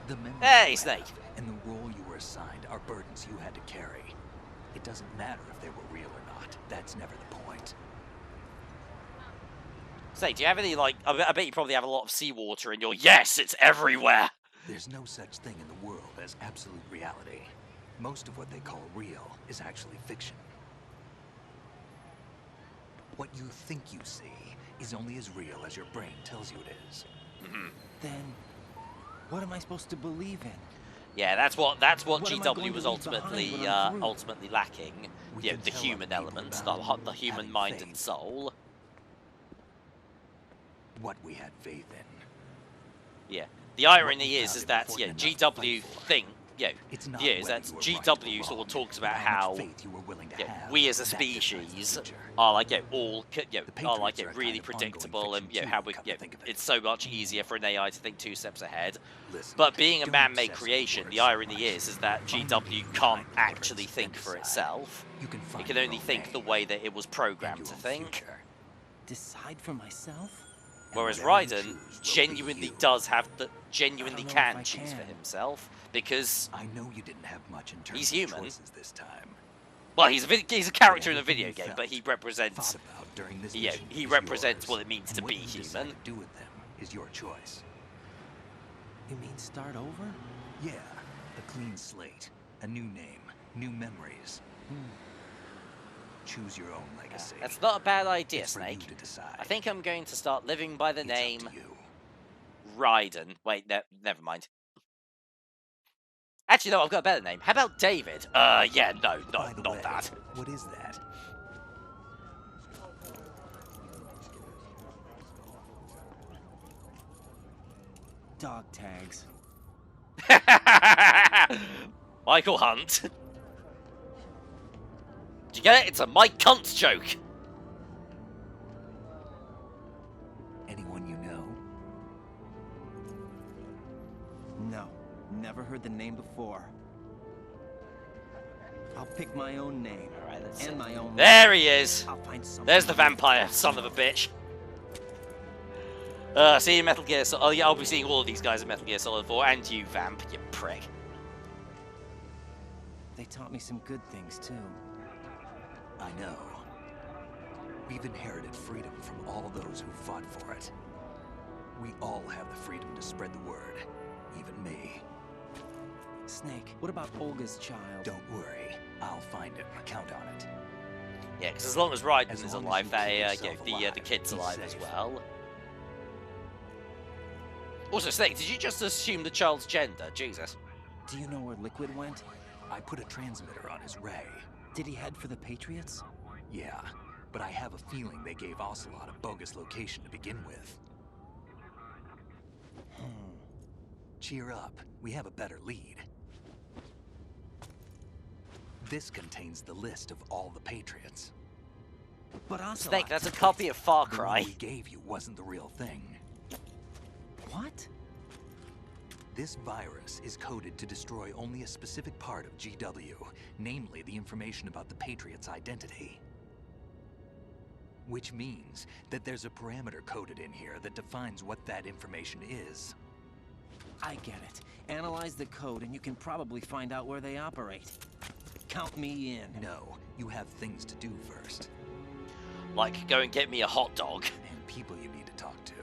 The memories Hey, you Snake. have and the role you were assigned are burdens you had to carry. It doesn't matter if they were real or not. That's never the point. Snake, do you have any, like... I bet you probably have a lot of seawater in your... Yes, it's everywhere! There's no such thing in the world as absolute reality. Most of what they call real is actually fiction. What you think you see is only as real as your brain tells you it is. Then, what am I supposed to believe in? Yeah, that's what What am I GW going was to leave behind ultimately when I'm through? ultimately lacking. We You know, can the tell human other people element, about the human having mind faith. and soul. What we had faith in. Yeah. The irony we is found that important yeah, enough to GW fight for. think It's not is whether that you were right or GW sort wrong, of talks but about how how much faith you were willing to have. we as a That decides the species future. are like are like Patriots are a really kind of predictable, ongoing and fiction how too, we come to think of it. it's so much easier for an AI to think 2 steps ahead. Listen, But being a don't man-made obsess over creation, words the so irony much. is that Find GW the meaning can't behind the actually words, think then for decide. itself. You can It find can your only own think the name way that it was and programmed your to own think. future. Decide for myself? Whereas whatever you Raiden choose will be genuinely you. does have the genuinely I don't know can if I choose for can. himself because I know you didn't have much in terms he's of human. choices this time. Well, he's a character in a Everything video you game, felt, but he represents thought about during this yeah, mission he is represents yours, what it means and to what be you decide human. to do with them is your choice. You mean start over? Yeah, a clean slate, a new name, new memories. Choose your own legacy. That's not a bad idea, It's for Snake. you to decide. I think I'm going to start living by the It's up name to you. Raiden. Wait, never mind. Actually, no, I've got a better name. How about David? Yeah, no, By the not way, that. what is that? Dog tags. Michael Hunt. Do you get it? It's a Mike Cunt joke. Anyone you know? No, never heard the name before. I'll pick my own name. Alright, let's and see. my own There he is. I'll find something. There's the vampire, son of a bitch. See you in Metal Gear Solid. Oh yeah, I'll be seeing all of these guys in Metal Gear Solid 4, and you, Vamp, you prick. They taught me some good things too. I know. We've inherited freedom from all those who fought for it. We all have the freedom to spread the word, even me. Snake, what about Olga's child? Don't worry, I'll find him. Count on it. Yeah, because as long as Raiden As is long as alive, you they, keep yourself the kid's alive, alive he's as safe. well. Also, Snake, did you just assume the child's gender? Jesus. Do you know where Liquid went? I put a transmitter on his ray. Did he head for the Patriots? Yeah, but I have a feeling they gave Ocelot a bogus location to begin with. Cheer up, we have a better lead. This contains the list of all the Patriots. But Ocelot... Snake, that's a copy of Far The Cry. one we gave you wasn't the real thing. What? This virus is coded to destroy only a specific part of GW, namely the information about the Patriot's identity. Which means that there's a parameter coded in here that defines what that information is. I get it. Analyze the code and you can probably find out where they operate. Count me in. No, you have things to do first. Like, go and get me a hot dog. And people you need to talk to.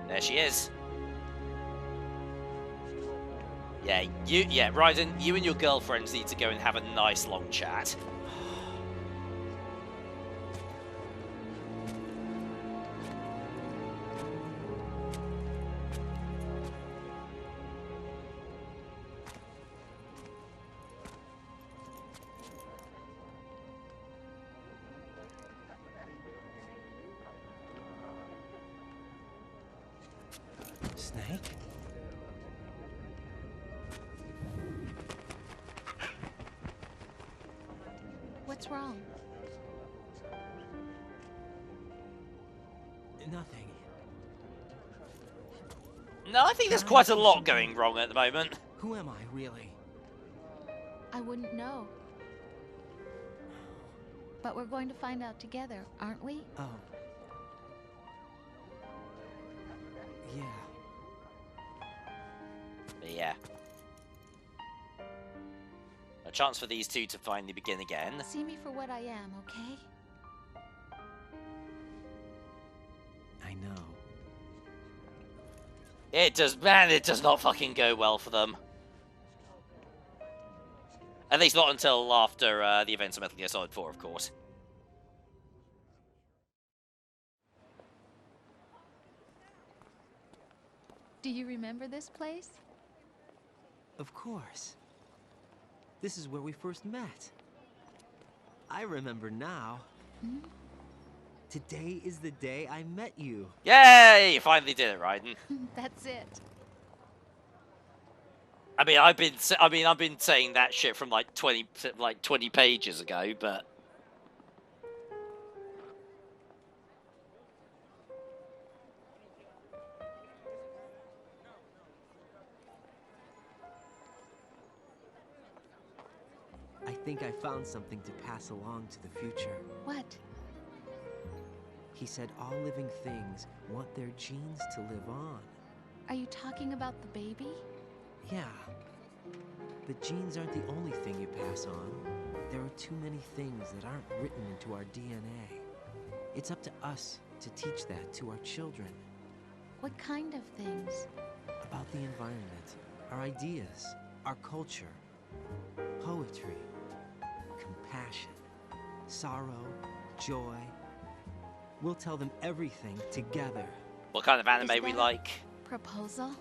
There she is. Yeah, Raiden, you and your girlfriends need to go and have a nice long chat. Snake? What's wrong? Nothing. No, I think there's quite a lot going wrong at the moment. Who am I, really? I wouldn't know. But we're going to find out together, aren't we? Oh. Yeah. But yeah. A chance for these two to finally begin again. See me for what I am, okay? I know. It does, man, it does not fucking go well for them. At least not until after the events of Metal Gear Solid 4, of course. Do you remember this place? Of course. This is where we first met. I remember now. Hmm? Today is the day I met you. Yay! You finally did it, Raiden. That's it. I mean, I've been saying that shit from like 20 pages ago, but I think I found something to pass along to the future. What? He said all living things want their genes to live on. Are you talking about the baby? Yeah. But genes aren't the only thing you pass on. There are too many things that aren't written into our DNA. It's up to us to teach that to our children. What kind of things? About the environment, our ideas, our culture, poetry, compassion, sorrow, joy. We'll tell them everything together. What kind of anime we like? Proposal?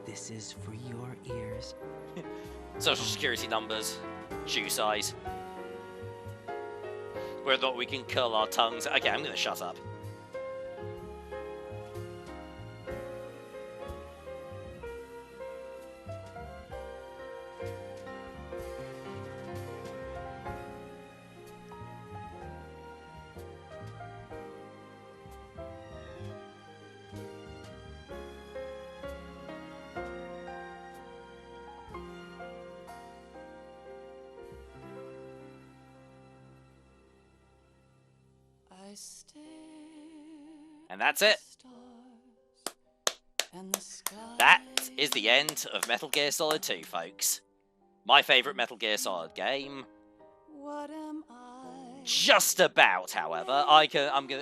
This is for your ears. Social security numbers, shoe size. Whether or not we can curl our tongues. Okay, I'm gonna shut up. And that's it. That is the end of Metal Gear Solid 2, folks. My favourite Metal Gear Solid game. Just about, however.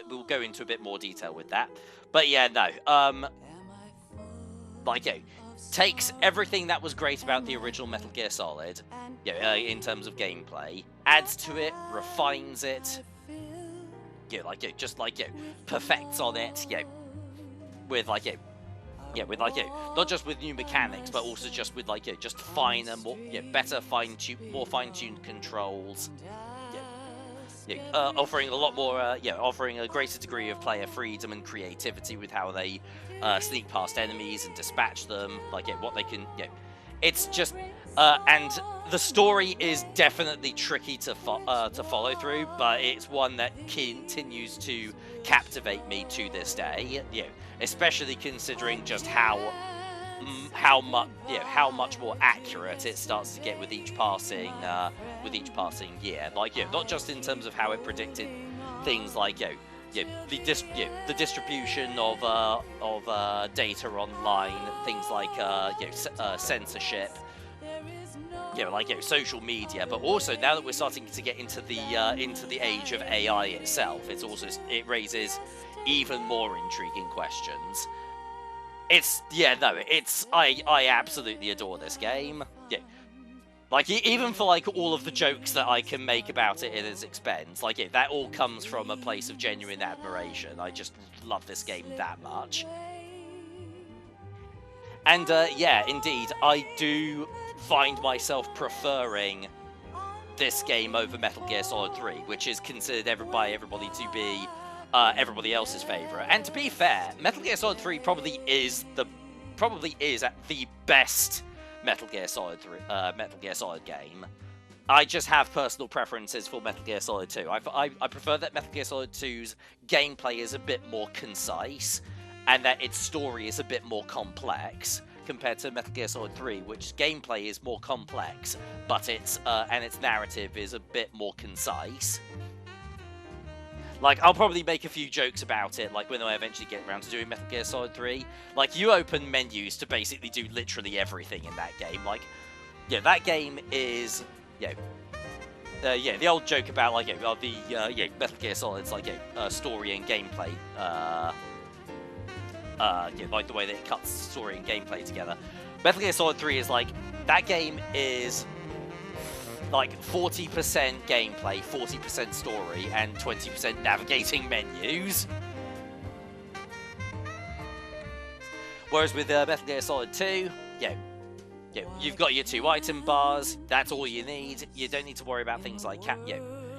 We'll go into a bit more detail with that. But yeah, no. Like, takes everything that was great about the original Metal Gear Solid, in terms of gameplay, adds to it, refines it. Perfects on it, with not just with new mechanics, but also just with just finer, more, better more fine-tuned controls. Offering a lot more, offering a greater degree of player freedom and creativity with how they sneak past enemies and dispatch them. What they can, it's just, and the story is definitely tricky to follow through, but it's one that continues to captivate me to this day. Especially considering just how much more accurate it starts to get with each passing year. Not just in terms of how it predicted things like the distribution of data online, things like censorship, social media, but also now that we're starting to get into the age of AI itself, it raises even more intriguing questions. I absolutely adore this game. Even for all of the jokes that I can make about it at its expense, that all comes from a place of genuine admiration. I just love this game that much. And indeed, I do find myself preferring this game over Metal Gear Solid 3, which is considered by everybody to be everybody else's favorite. And to be fair, Metal Gear Solid 3 probably is at the best Metal Gear Solid game. I just have personal preferences for Metal Gear Solid 2. I prefer that Metal Gear Solid 2's gameplay is a bit more concise, and that its story is a bit more complex, compared to Metal Gear Solid 3, which gameplay is more complex, but its narrative is a bit more concise. Like, I'll probably make a few jokes about it, like, when I eventually get around to doing Metal Gear Solid 3. Like, you open menus to basically do literally everything in that game. Like, yeah, that game is, yeah, the old joke about, like, Metal Gear Solid's, like, story and gameplay, like the way that it cuts story and gameplay together. Metal Gear Solid 3 is like, that game is like 40% gameplay, 40% story, and 20% navigating menus. Whereas with Metal Gear Solid 2, you've got your 2 item bars, that's all you need. You don't need to worry about things like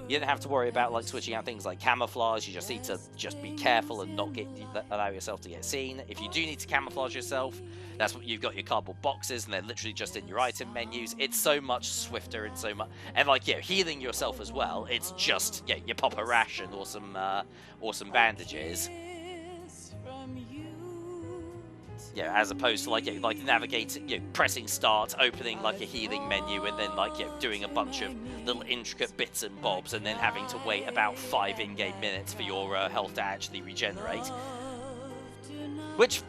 you don't have to worry about like switching out things like camouflage. You just need to be careful and not allow yourself to get seen. If you do need to camouflage yourself, that's what you've got, your cardboard boxes, and they're literally just in your item menus. It's so much swifter and so much, and like healing yourself as well. It's just you pop a ration or some bandages. Yeah, as opposed to like navigating, pressing start, opening like a healing menu, and then like doing a bunch of little intricate bits and bobs, and then having to wait about 5 in-game minutes for your health to actually regenerate. Which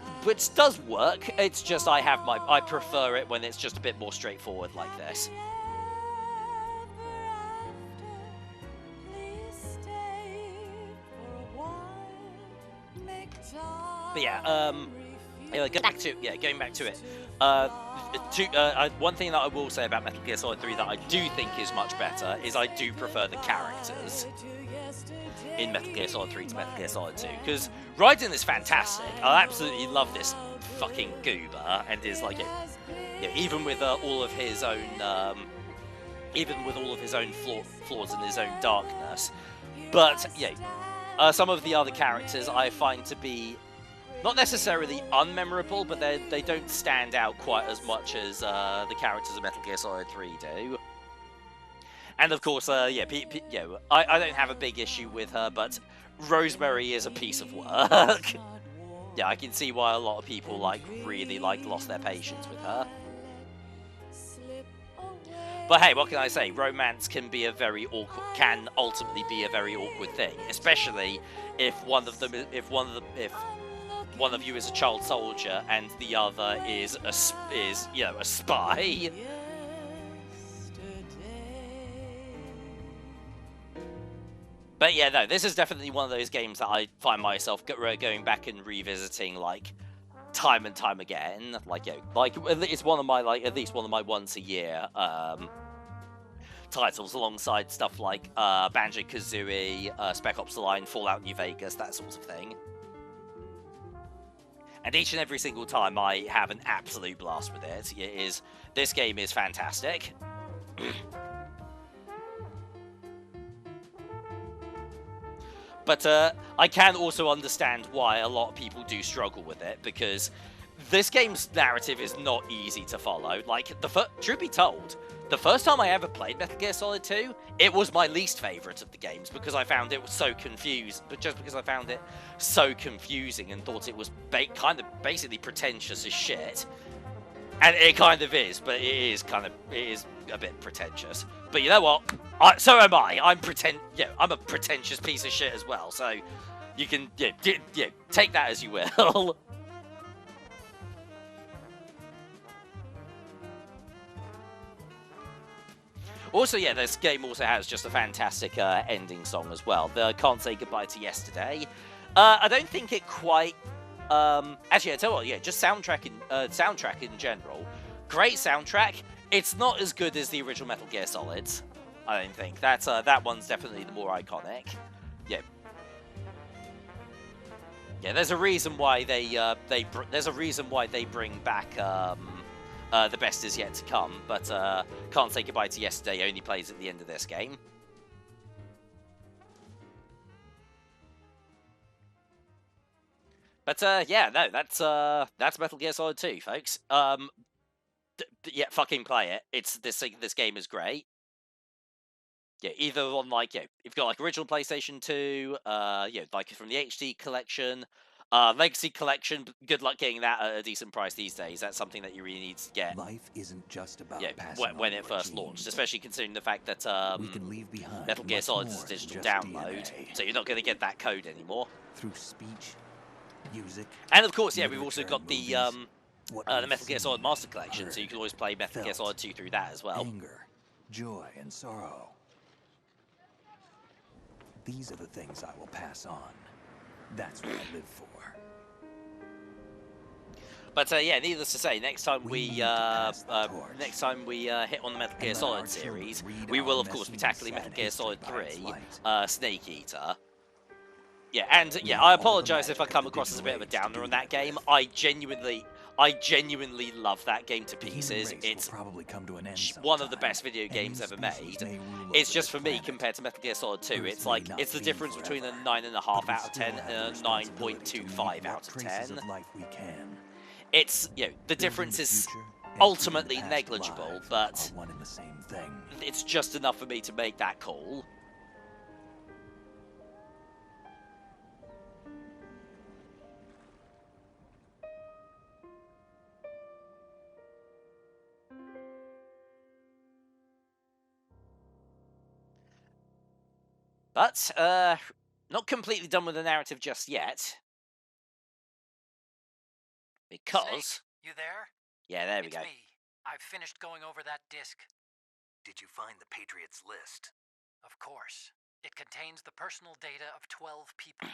does work. It's just I prefer it when it's just a bit more straightforward like this. But yeah, going back to it. One thing that I will say about Metal Gear Solid 3 that I do think is much better is I do prefer the characters in Metal Gear Solid 3 to Metal Gear Solid 2, because Raiden is fantastic. I absolutely love this fucking goober, and is like even with all of his own flaws and his own darkness. But some of the other characters I find to be not necessarily unmemorable, but they don't stand out quite as much as the characters of Metal Gear Solid 3 do. And of course, I don't have a big issue with her, but Rosemary is a piece of work. Yeah, I can see why a lot of people really lost their patience with her. But hey, what can I say? Romance can be ultimately be a very awkward thing, especially if one of you is a child soldier and the other is a spy. But yeah, no, this is definitely one of those games that I find myself going back and revisiting time and time again. It's one of my at least one of my once a year titles, alongside stuff like Banjo-Kazooie, Spec Ops: The Line, Fallout New Vegas, that sort of thing. And each and every single time I have an absolute blast with it. This game is fantastic. But I can also understand why a lot of people do struggle with it, because this game's narrative is not easy to follow. Truth be told, the first time I ever played Metal Gear Solid 2, it was my least favourite of the games, because I found it was so confused. But just because I found it so confusing and thought it was basically pretentious as shit. And it kind of is, but it is a bit pretentious. But you know what? So am I. I'm a pretentious piece of shit as well. So you can take that as you will. Also, this game also has just a fantastic ending song as well. The Can't Say Goodbye to Yesterday. I don't think it quite... actually, I tell you what, just soundtrack in general. Great soundtrack. It's not as good as the original Metal Gear Solids, I don't think. That one's definitely the more iconic. Yeah. Yeah, there's a reason why they bring back The Best Is Yet to Come, but Can't Say Goodbye to Yesterday only plays at the end of this game. But that's Metal Gear Solid 2, folks. Fucking play it. This game is great. yeah, either on like if you've got like original PlayStation 2, like from the HD collection, Legacy collection. Good luck getting that at a decent price these days. That's something that you really need to get. Life isn't just about when it first launched, especially considering the fact that we can leave behind Metal Gear Solid is a digital download, so you're not going to get that code anymore. Through speech, music, and of course, yeah, we've also got the Metal Gear Solid Master Collection, so you can always play Metal Gear Solid 2 through that as well. Anger, joy, and sorrow. These are the things I will pass on. That's what I live for. But yeah, needless to say, next time we hit on the Metal Gear Solid series, we will of course be tackling Metal Gear Solid 3, Snake Eater. Yeah, and yeah, I apologize if I come across as a bit of a downer on that game. I genuinely love that game to pieces. It's one of the best video games ever made. It's just for me, compared to Metal Gear Solid 2, it's like, it's the difference between a 9.5 out of 10 and a 9.25 out of 10. It's, the difference is ultimately negligible, but it's just enough for me to make that call. But, not completely done with the narrative just yet. Because... Snake, you there? Yeah, there we go. It's me. I've finished going over that disc. Did you find the Patriots list? Of course. It contains the personal data of 12 people.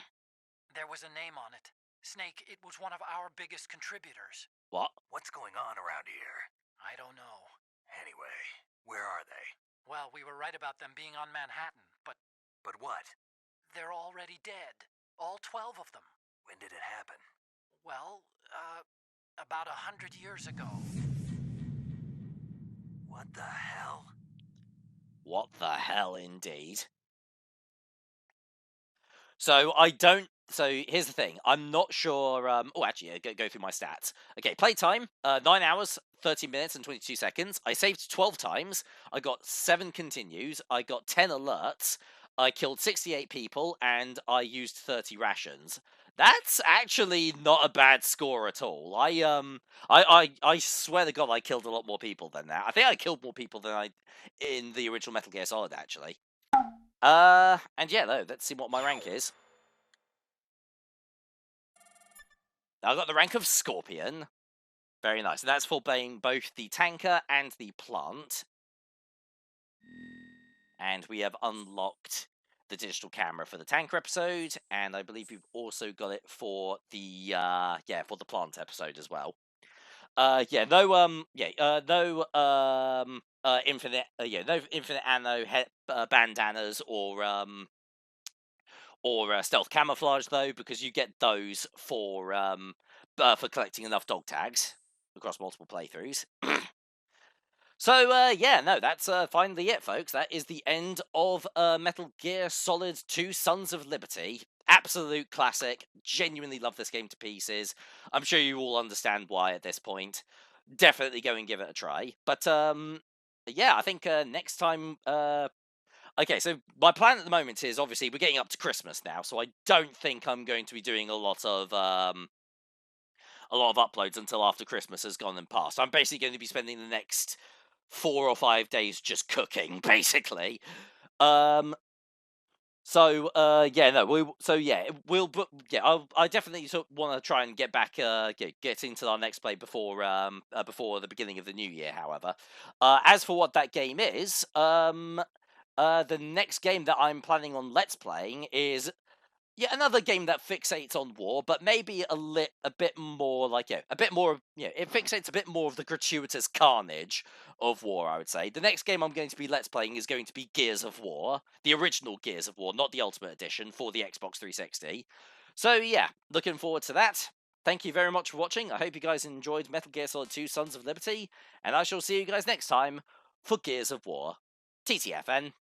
There was a name on it. Snake, it was one of our biggest contributors. What? What's going on around here? I don't know. Anyway, where are they? Well, we were right about them being on Manhattan, but... But what? They're already dead. All 12 of them. When did it happen? Well, about 100 years ago. What the hell? What the hell, indeed. So, here's the thing. I'm not sure, oh, actually, go through my stats. Okay, playtime, 9 hours, 30 minutes, and 22 seconds. I saved 12 times. I got 7 continues. I got 10 alerts. I killed 68 people, and I used 30 rations. That's actually not a bad score at all. I swear to God, I killed a lot more people than that. I think I killed more people than I in the original Metal Gear Solid, actually. And yeah, though, let's see what my rank is. I got the rank of Scorpion. Very nice. And that's for playing both the tanker and the plant. And we have unlocked the digital camera for the tanker episode, and I believe we've also got it for the for the plant episode as well. No infinite ammo bandanas or stealth camouflage though, because you get those for collecting enough dog tags across multiple playthroughs. So, yeah, no, that's finally it, folks. That is the end of Metal Gear Solid 2 Sons of Liberty. Absolute classic. Genuinely love this game to pieces. I'm sure you all understand why at this point. Definitely go and give it a try. But, yeah, I think next time... Okay, so my plan at the moment is, obviously, we're getting up to Christmas now, so I don't think I'm going to be doing a lot of uploads until after Christmas has gone and passed. I'm basically going to be spending the next 4 or 5 days just cooking, basically. I definitely want to try and get back, get into our next play before the beginning of the new year. However, as for what that game is, the next game that I'm planning on Let's Playing is another game that fixates on war, but maybe a bit more like, it fixates a bit more of the gratuitous carnage of war, I would say. The next game I'm going to be Let's Playing is going to be Gears of War, the original Gears of War, not the Ultimate Edition, for the Xbox 360. So, yeah, looking forward to that. Thank you very much for watching. I hope you guys enjoyed Metal Gear Solid 2 Sons of Liberty, and I shall see you guys next time for Gears of War. TTFN.